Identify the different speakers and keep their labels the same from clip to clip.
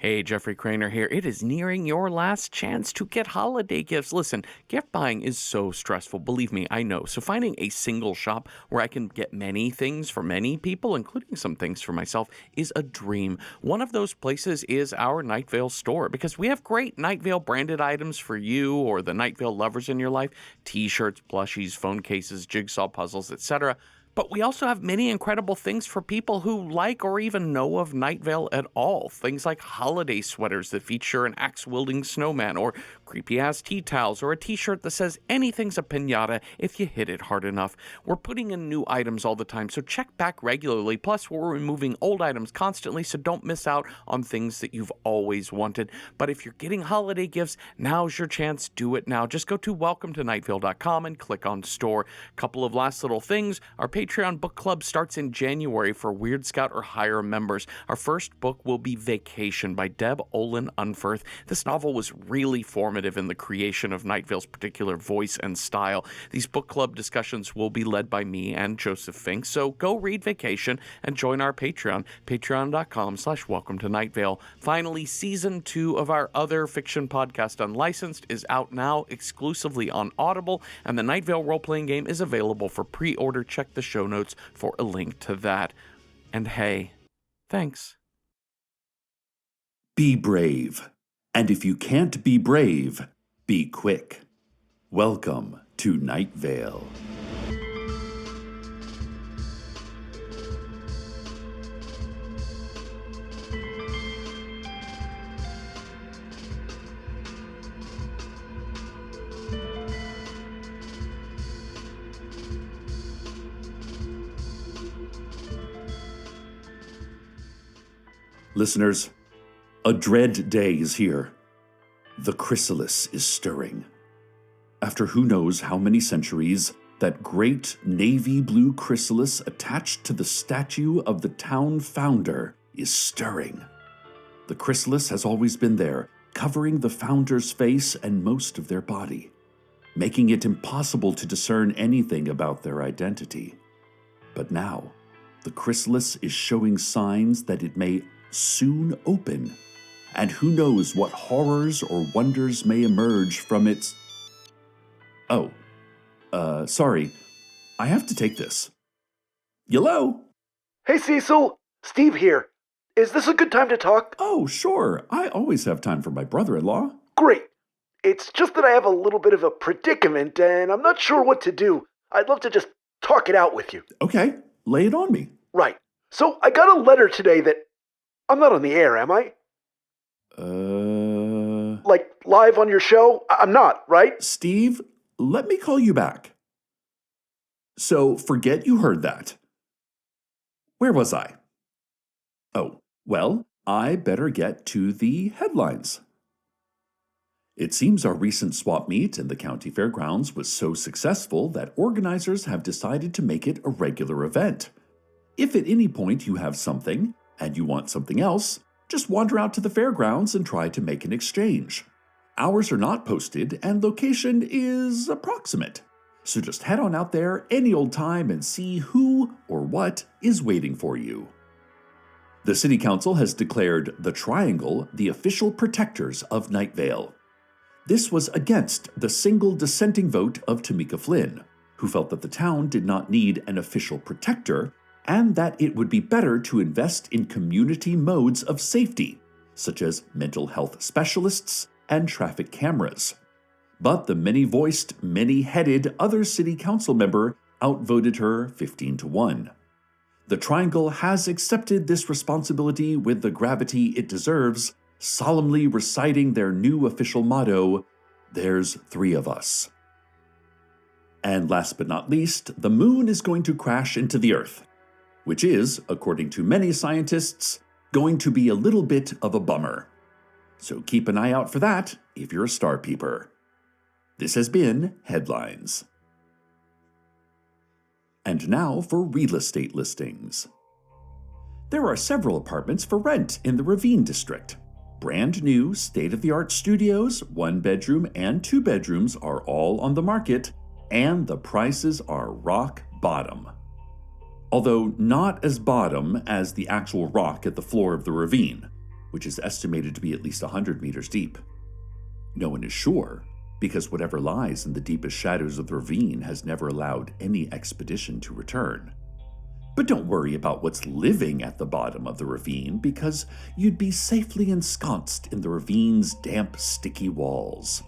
Speaker 1: Hey, Jeffrey Cranor here. It is nearing your last chance to get holiday gifts. Listen, gift buying is so stressful. Believe me, I know. So finding a single shop where I can get many things for many people, including some things for myself, is a dream. One of those places is our Night Vale store because we have great Night Vale branded items for you or the Night Vale lovers in your life. T-shirts, plushies, phone cases, jigsaw puzzles, etc. But we also have many incredible things for people who like or even know of Night Vale at all. Things like holiday sweaters that feature an axe-wielding snowman, or creepy-ass tea towels, or a t-shirt that says anything's a piñata if you hit it hard enough. We're putting in new items all the time, so check back regularly. Plus, we're removing old items constantly, so don't miss out on things that you've always wanted. But if you're getting holiday gifts, now's your chance. Do it now. Just go to welcometonightvale.com and click on store. Couple of last little things. Our Patreon book club starts in January for Weird Scout or higher members. Our first book will be Vacation by Deb Olin Unferth. This novel was really formative in the creation of Night Vale's particular voice and style. These book club discussions will be led by me and Joseph Fink, so go read Vacation and join our Patreon, patreon.com/welcome to Night Vale. Finally, season 2 of our other fiction podcast, Unlicensed, is out now exclusively on Audible, and the Night Vale role-playing game is available for pre-order. Check the show notes for a link to that. And hey, thanks.
Speaker 2: Be brave. And if you can't be brave, be quick. Welcome to Night Vale. Listeners, a dread day is here. The Chrysalis is stirring. After who knows how many centuries, that great navy blue chrysalis attached to the statue of the town founder is stirring. The chrysalis has always been there, covering the founder's face and most of their body, making it impossible to discern anything about their identity. But now, the chrysalis is showing signs that it may soon open, and who knows what horrors or wonders may emerge from its... sorry. I have to take this. Hello?
Speaker 3: Hey, Cecil. Steve here. Is this a good time to talk?
Speaker 2: Oh, sure. I always have time for my brother-in-law.
Speaker 3: Great. It's just that I have a little bit of a predicament, and I'm not sure what to do. I'd love to just talk it out with you.
Speaker 2: Okay, lay it on me.
Speaker 3: Right. So I got a letter today that... I'm not on the air, am I? Like, live on your show? I'm not, right?
Speaker 2: Steve, let me call you back. So, forget you heard that. Where was I? Oh, well, I better get to the headlines. It seems our recent swap meet in the county fairgrounds was so successful that organizers have decided to make it a regular event. If at any point you have something, and you want something else, just wander out to the fairgrounds and try to make an exchange. Hours are not posted, and location is approximate. So just head on out there any old time and see who or what is waiting for you. The City Council has declared the Triangle the official protectors of Night Vale. This was against the single dissenting vote of Tamika Flynn, who felt that the town did not need an official protector, and that it would be better to invest in community modes of safety, such as mental health specialists and traffic cameras. But the many-voiced, many-headed other city council member outvoted her 15-1. The Triangle has accepted this responsibility with the gravity it deserves, solemnly reciting their new official motto, "There's 3 of us." And last but not least, the moon is going to crash into the Earth, which is, according to many scientists, going to be a little bit of a bummer. So keep an eye out for that if you're a star peeper. This has been Headlines. And now for real estate listings. There are several apartments for rent in the Ravine District. Brand new, state-of-the-art studios, 1-bedroom and 2 bedrooms are all on the market, and the prices are rock bottom. Although not as bottom as the actual rock at the floor of the ravine. which is estimated to be at least 100 meters deep. No one is sure, because whatever lies in the deepest shadows of the ravine has never allowed any expedition to return. But don't worry about what's living at the bottom of the ravine, because you'd be safely ensconced in the ravine's damp, sticky walls.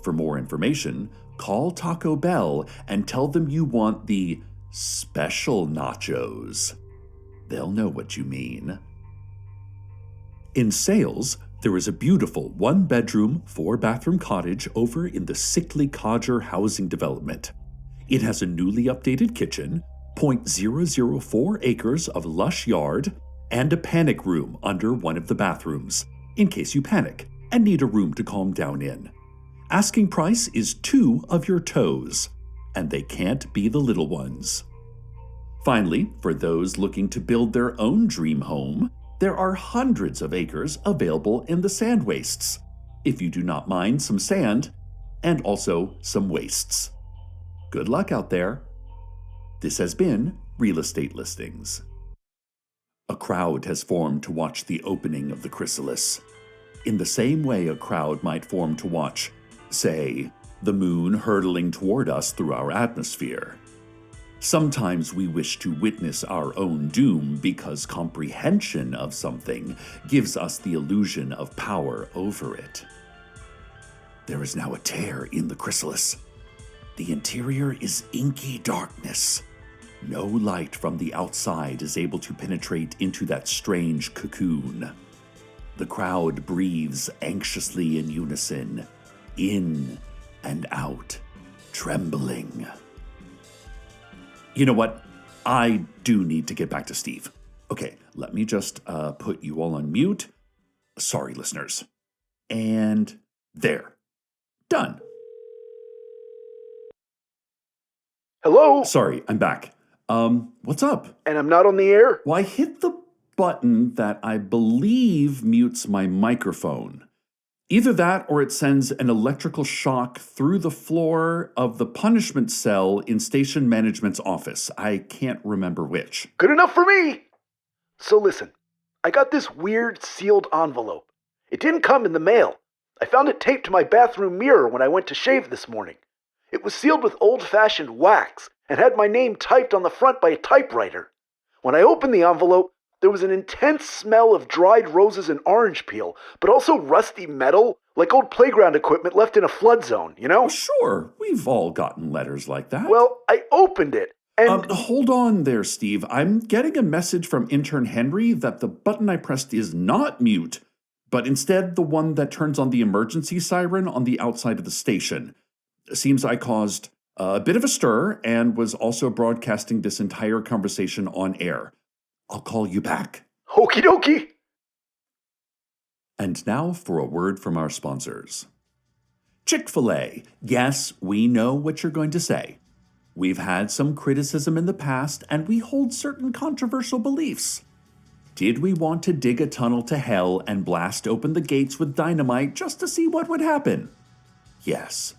Speaker 2: For more information, call Taco Bell and tell them you want the special nachos. They'll know what you mean. In Sales, there is a beautiful 1-bedroom, 4-bathroom cottage over in the Sickly Codger housing development. It has a newly updated kitchen, .004 acres of lush yard, and a panic room under one of the bathrooms, in case you panic and need a room to calm down in. Asking price is 2 of your toes, and they can't be the little ones. Finally, for those looking to build their own dream home, there are hundreds of acres available in the sand wastes, if you do not mind some sand, and also some wastes. Good luck out there. This has been Real Estate Listings. A crowd has formed to watch the opening of the Chrysalis, in the same way a crowd might form to watch, say, the moon hurtling toward us through our atmosphere. Sometimes we wish to witness our own doom because comprehension of something gives us the illusion of power over it. There is now a tear in the Chrysalis. The interior is inky darkness. No light from the outside is able to penetrate into that strange cocoon. The crowd breathes anxiously in unison, in and out, trembling. You know what? I do need to get back to Steve. Okay, let me just put you all on mute. Sorry, listeners. And there. Done.
Speaker 3: Hello?
Speaker 2: Sorry, I'm back. What's up?
Speaker 3: And I'm not on the air?
Speaker 2: Well, I hit the button that I believe mutes my microphone. Either that or it sends an electrical shock through the floor of the punishment cell in station management's office. I can't remember which.
Speaker 3: Good enough for me! So listen, I got this weird sealed envelope. It didn't come in the mail. I found it taped to my bathroom mirror when I went to shave this morning. It was sealed with old-fashioned wax and had my name typed on the front by a typewriter. When I opened the envelope, there was an intense smell of dried roses and orange peel, but also rusty metal, like old playground equipment left in a flood zone, you know?
Speaker 2: Sure, we've all gotten letters like that.
Speaker 3: Well, I opened it, and...
Speaker 2: Hold on there, Steve. I'm getting a message from intern Henry that the button I pressed is not mute, but instead the one that turns on the emergency siren on the outside of the station. Seems I caused a bit of a stir and was also broadcasting this entire conversation on air. I'll call you back.
Speaker 3: Okie dokie.
Speaker 2: And now for a word from our sponsors. Chick-fil-A. Yes, we know what you're going to say. We've had some criticism in the past, and we hold certain controversial beliefs. Did we want to dig a tunnel to hell and blast open the gates with dynamite just to see what would happen? Yes.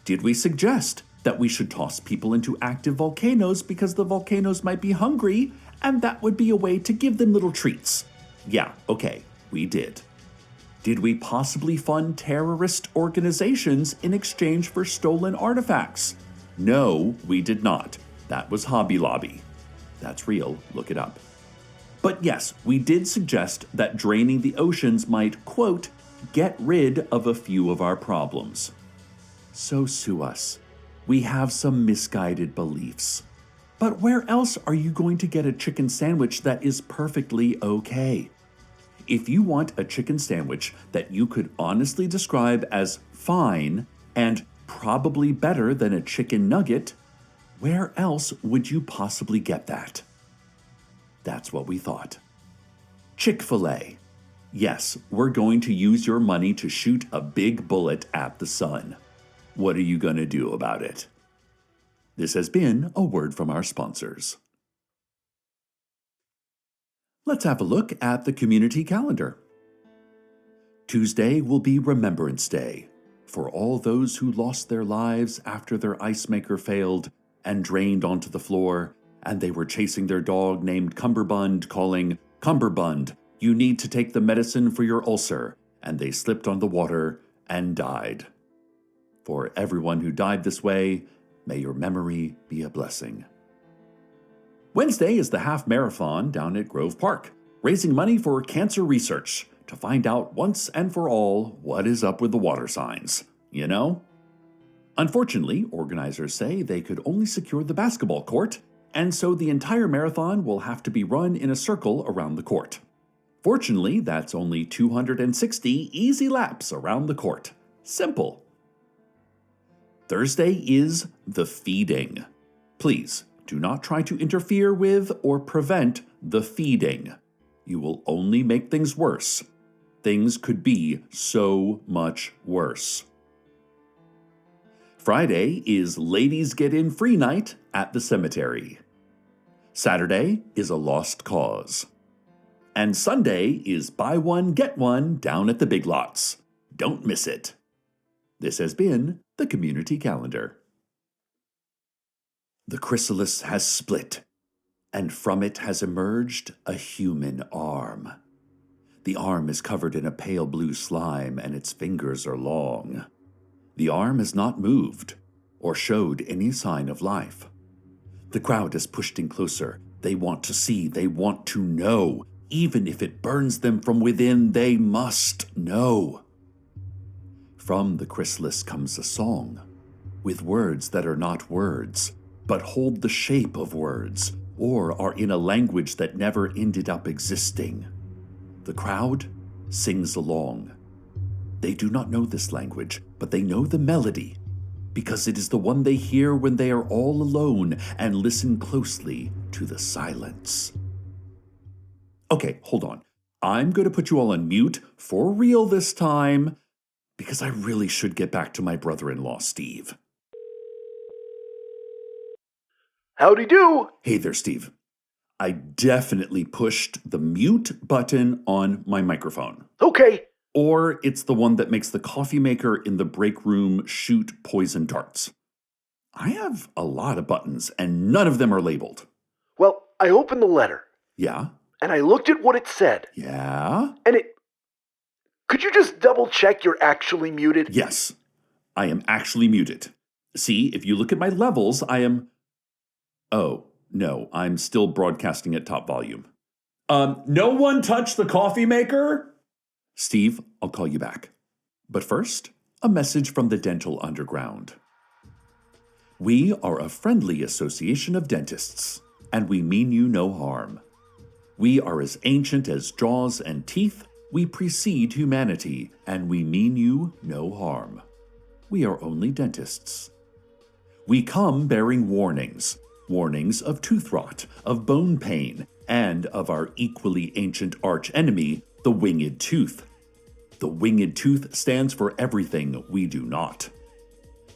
Speaker 2: Did we suggest that we should toss people into active volcanoes because the volcanoes might be hungry, and that would be a way to give them little treats? Yeah, okay, we did. Did we possibly fund terrorist organizations in exchange for stolen artifacts? No, we did not. That was Hobby Lobby. That's real, look it up. But yes, we did suggest that draining the oceans might, quote, get rid of a few of our problems. So sue us. We have some misguided beliefs. But where else are you going to get a chicken sandwich that is perfectly okay? If you want a chicken sandwich that you could honestly describe as fine and probably better than a chicken nugget, where else would you possibly get that? That's what we thought. Chick-fil-A. Yes, we're going to use your money to shoot a big bullet at the sun. What are you going to do about it? This has been a word from our sponsors. Let's have a look at the community calendar. Tuesday will be Remembrance Day for all those who lost their lives after their ice maker failed and drained onto the floor, and they were chasing their dog named Cumberbund, calling, "Cumberbund, You need to take the medicine for your ulcer. And they slipped on the water and died. For everyone who died this way, may your memory be a blessing. Wednesday is the half marathon down at Grove Park, raising money for cancer research to find out once and for all what is up with the water signs, you know? Unfortunately, organizers say they could only secure the basketball court, and so the entire marathon will have to be run in a circle around the court. Fortunately, that's only 260 easy laps around the court. Simple. Thursday is the feeding. Please, do not try to interfere with or prevent the feeding. You will only make things worse. Things could be so much worse. Friday is Ladies Get In Free Night at the cemetery. Saturday is a lost cause. And Sunday is buy one, get one down at the Big Lots. Don't miss it. This has been the Community Calendar. The chrysalis has split, and from it has emerged a human arm. The arm is covered in a pale blue slime, and its fingers are long. The arm has not moved or showed any sign of life. The crowd has pushed in closer. They want to see, they want to know. Even if it burns them from within, they must know. From the chrysalis comes a song, with words that are not words, but hold the shape of words, or are in a language that never ended up existing. The crowd sings along. They do not know this language, but they know the melody, because it is the one they hear when they are all alone and listen closely to the silence. Okay, hold on. I'm going to put you all on mute for real this time, because I really should get back to my brother-in-law, Steve.
Speaker 3: Howdy do.
Speaker 2: Hey there, Steve. I definitely pushed the mute button on my microphone.
Speaker 3: Okay.
Speaker 2: Or it's the one that makes the coffee maker in the break room shoot poison darts. I have a lot of buttons, and none of them are labeled.
Speaker 3: Well, I opened the letter.
Speaker 2: Yeah?
Speaker 3: And I looked at what it said.
Speaker 2: Yeah?
Speaker 3: And it... Could you just double check you're actually muted?
Speaker 2: Yes, I am actually muted. See, if you look at my levels, I am... Oh, no, I'm still broadcasting at top volume. No one touch the coffee maker? Steve, I'll call you back. But first, a message from the Dental Underground. We are a friendly association of dentists, and we mean you no harm. We are as ancient as jaws and teeth. We precede humanity, and we mean you no harm. We are only dentists. We come bearing warnings. Warnings of tooth rot, of bone pain, and of our equally ancient arch-enemy, the winged tooth. The winged tooth stands for everything we do not.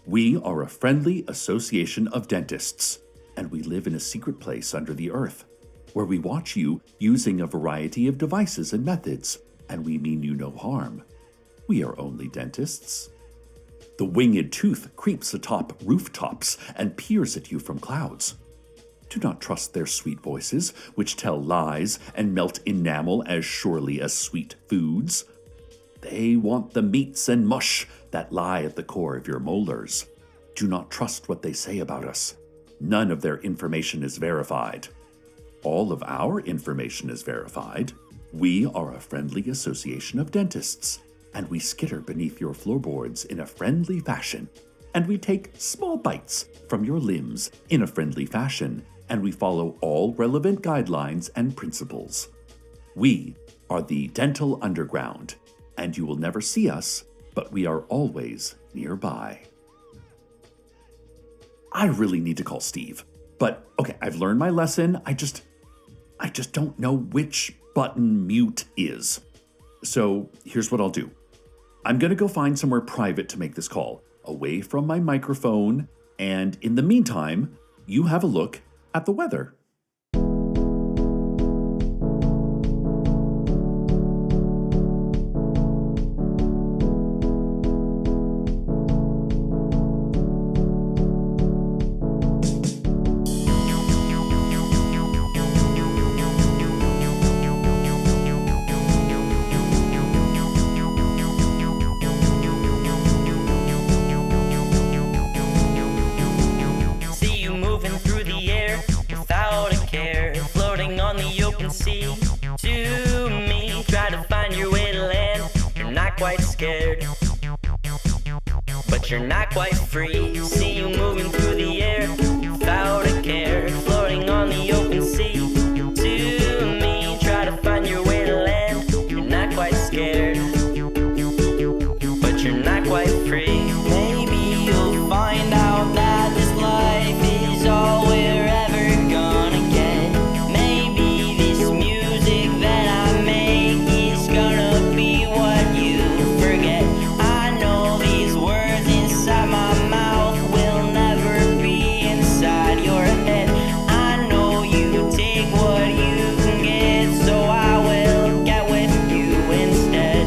Speaker 2: We are a friendly association of dentists, and we live in a secret place under the earth, where we watch you using a variety of devices and methods, and we mean you no harm. We are only dentists. The winged tooth creeps atop rooftops and peers at you from clouds. Do not trust their sweet voices, which tell lies and melt enamel as surely as sweet foods. They want the meats and mush that lie at the core of your molars. Do not trust what they say about us. None of their information is verified. All of our information is verified. We are a friendly association of dentists, and we skitter beneath your floorboards in a friendly fashion, and we take small bites from your limbs in a friendly fashion, and we follow all relevant guidelines and principles. We are the Dental Underground, and you will never see us, but we are always nearby. I really need to call Steve, but okay, I've learned my lesson. I just don't know which button mute is. So here's what I'll do. I'm going to go find somewhere private to make this call, away from my microphone, and in the meantime, you have a look at the weather.
Speaker 4: sea. To me, try to find your way to land. You're not quite scared, but you're not quite free. See you moving through the air without a care, floating on the open sea. To me, try to find your way to land. You're not quite scared, but you're not quite free. Maybe you'll find out that this life is all we're ever gonna get. Maybe this music that I make is gonna be what you forget. I know these words inside my mouth will never be inside your head. I know you take what you can get, so I will get with you instead.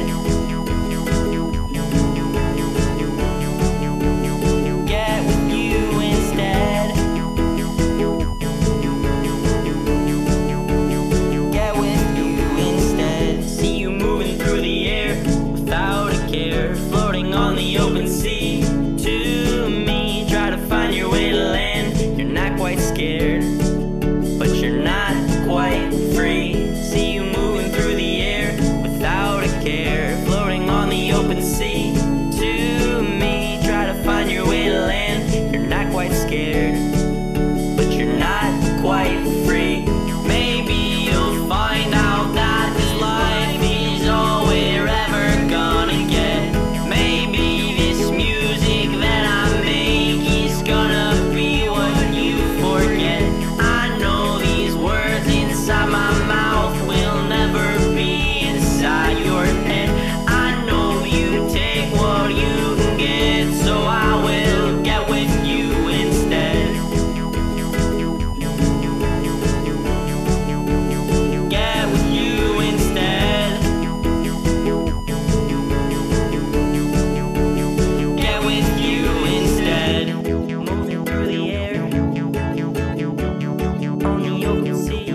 Speaker 4: Get with you instead. Get with you instead. See you moving through the air without a care, floating on the open sea. To me, try to find your way to land. You're not quite scared, but you're not quite free. See you moving through the air without a care, floating on the open sea. To me, try to find your way to land. You're not quite scared, but you're not quite free. Maybe you'll find out that this life is all we're ever gonna get. Maybe this music that I make is gonna be what you forget. I know these words inside my mouth will never be inside your head. I know you take what you can get, so I will get with you instead. Get with you instead. Get with you instead. Moving through the air on the open sea.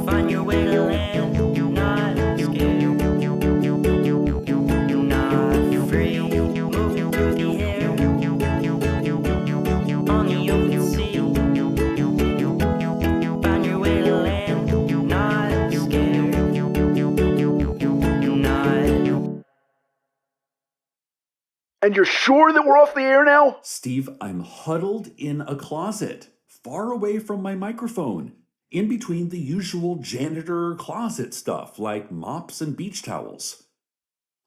Speaker 4: Find your way to land, not scared, not free. Moving through the air on the open sea. Find your way to land, not scared, not.
Speaker 3: And you're sure that we're off the air now?
Speaker 2: Steve, I'm huddled in a closet, far away from my microphone, in between the usual janitor closet stuff like mops and beach towels.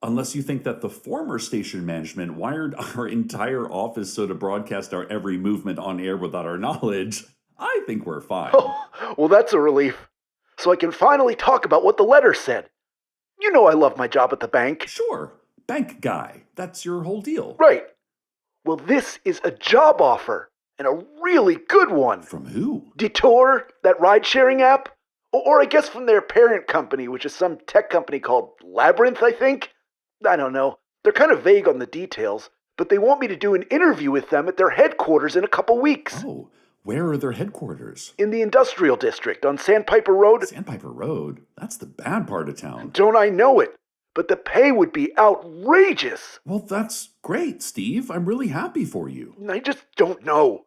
Speaker 2: Unless you think that the former station management wired our entire office so to broadcast our every movement on air without our knowledge, I think we're fine.
Speaker 3: Oh, well, that's a relief. So I can finally talk about what the letter said. You know I love my job at the bank.
Speaker 2: Sure, bank guy. That's your whole deal.
Speaker 3: Right. Well, this is a job offer, and a really good one.
Speaker 2: From who?
Speaker 3: Detour, that ride-sharing app? Or I guess from their parent company, which is some tech company called Labyrinth, I think? I don't know. They're kind of vague on the details, but they want me to do an interview with them at their headquarters in a couple weeks.
Speaker 2: Oh, where are their headquarters?
Speaker 3: In the industrial district on Sandpiper Road.
Speaker 2: Sandpiper Road? That's the bad part of town.
Speaker 3: Don't I know it? But the pay would be outrageous.
Speaker 2: Well, that's great, Steve. I'm really happy for you.
Speaker 3: I just don't know.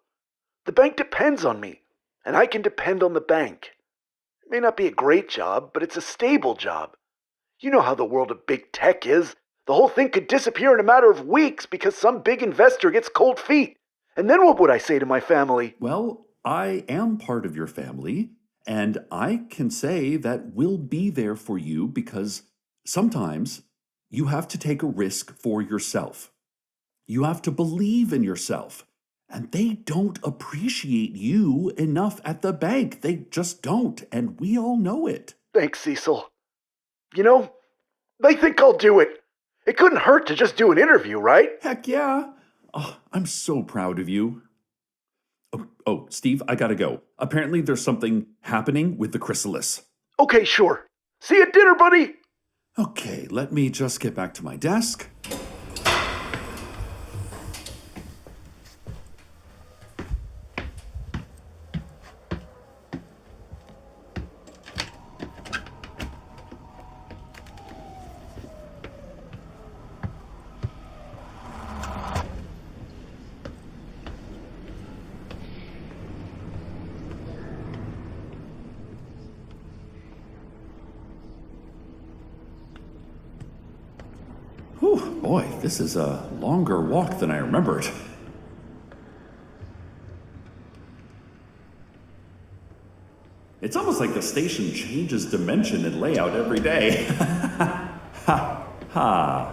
Speaker 3: The bank depends on me, and I can depend on the bank. It may not be a great job, but it's a stable job. You know how the world of big tech is. The whole thing could disappear in a matter of weeks because some big investor gets cold feet. And then what would I say to my family?
Speaker 2: Well, I am part of your family, and I can say that we'll be there for you because sometimes you have to take a risk for yourself. You have to believe in yourself. And they don't appreciate you enough at the bank. They just don't, and we all know it.
Speaker 3: Thanks, Cecil. You know, they think I'll do it. It couldn't hurt to just do an interview, right?
Speaker 2: Heck yeah. Oh, I'm so proud of you. Oh, Steve, I gotta go. Apparently there's something happening with the Chrysalis.
Speaker 3: Okay, sure. See you at dinner, buddy.
Speaker 2: Okay, let me just get back to my desk. Whew, boy, this is a longer walk than I remembered. It's almost like the station changes dimension and layout every day. Ha ha.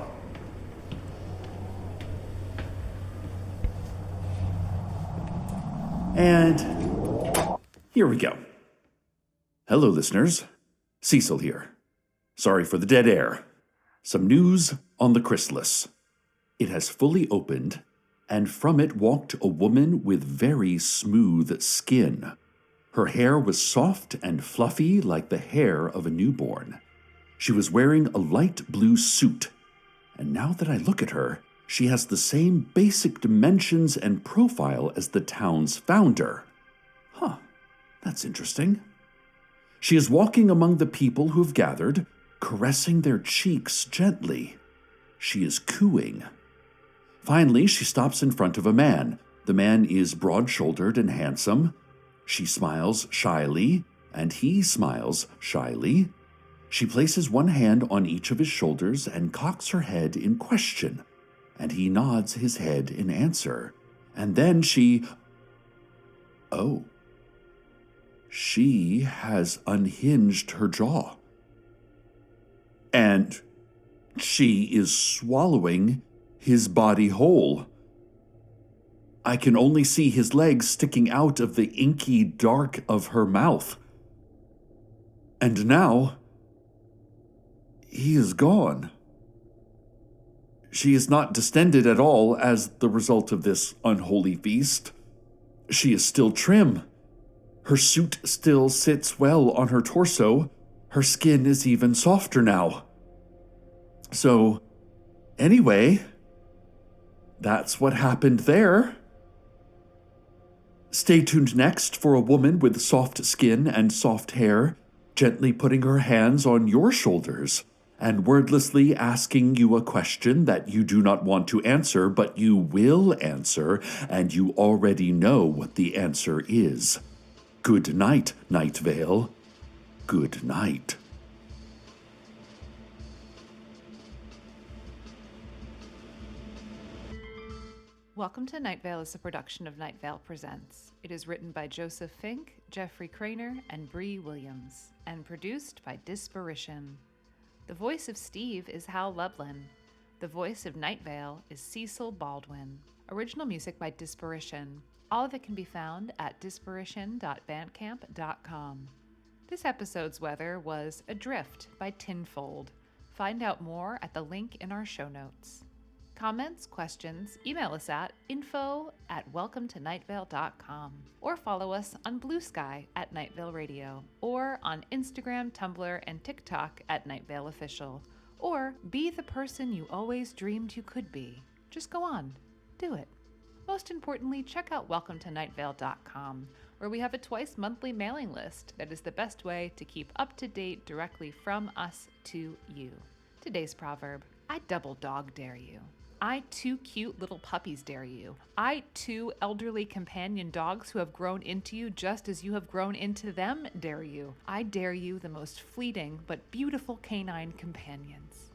Speaker 2: And here we go. Hello, listeners. Cecil here. Sorry for the dead air. Some news on the Chrysalis. It has fully opened, and from it walked a woman with very smooth skin. Her hair was soft and fluffy like the hair of a newborn. She was wearing a light blue suit, and now that I look at her, she has the same basic dimensions and profile as the town's founder. Huh, that's interesting. She is walking among the people who have gathered, caressing their cheeks gently. She is cooing. Finally, she stops in front of a man. The man is broad-shouldered and handsome. She smiles shyly, and he smiles shyly. She places one hand on each of his shoulders and cocks her head in question, and he nods his head in answer. And then she... Oh. She has unhinged her jaw. And she is swallowing his body whole. I can only see his legs sticking out of the inky dark of her mouth. And now, he is gone. She is not distended at all as the result of this unholy feast. She is still trim. Her suit still sits well on her torso. Her skin is even softer now. So, anyway, that's what happened there. Stay tuned next for a woman with soft skin and soft hair, gently putting her hands on your shoulders and wordlessly asking you a question that you do not want to answer, but you will answer, and you already know what the answer is. Good night, Night Vale. Good night.
Speaker 5: Welcome to Night Vale is a production of Night Vale Presents. It is written by Joseph Fink, Jeffrey Cranor, and Brie Williams, and produced by Disparition. The voice of Steve is Hal Lublin. The voice of Night Vale is Cecil Baldwin. Original music by Disparition. All of it can be found at disparition.bandcamp.com. This episode's weather was Adrift by Tinfold. Find out more at the link in our show notes. Comments, questions, email us at info@welcometonightvale.com or follow us on Blue Sky at Night Vale Radio or on Instagram, Tumblr, and TikTok at Night Vale Official. Or be the person you always dreamed you could be. Just go on. Do it. Most importantly, check out welcometonightvale.com, where we have a twice-monthly mailing list that is the best way to keep up to date directly from us to you. Today's proverb: I double dog dare you. I two cute little puppies dare you. I two elderly companion dogs who have grown into you just as you have grown into them dare you. I dare you, the most fleeting but beautiful canine companions.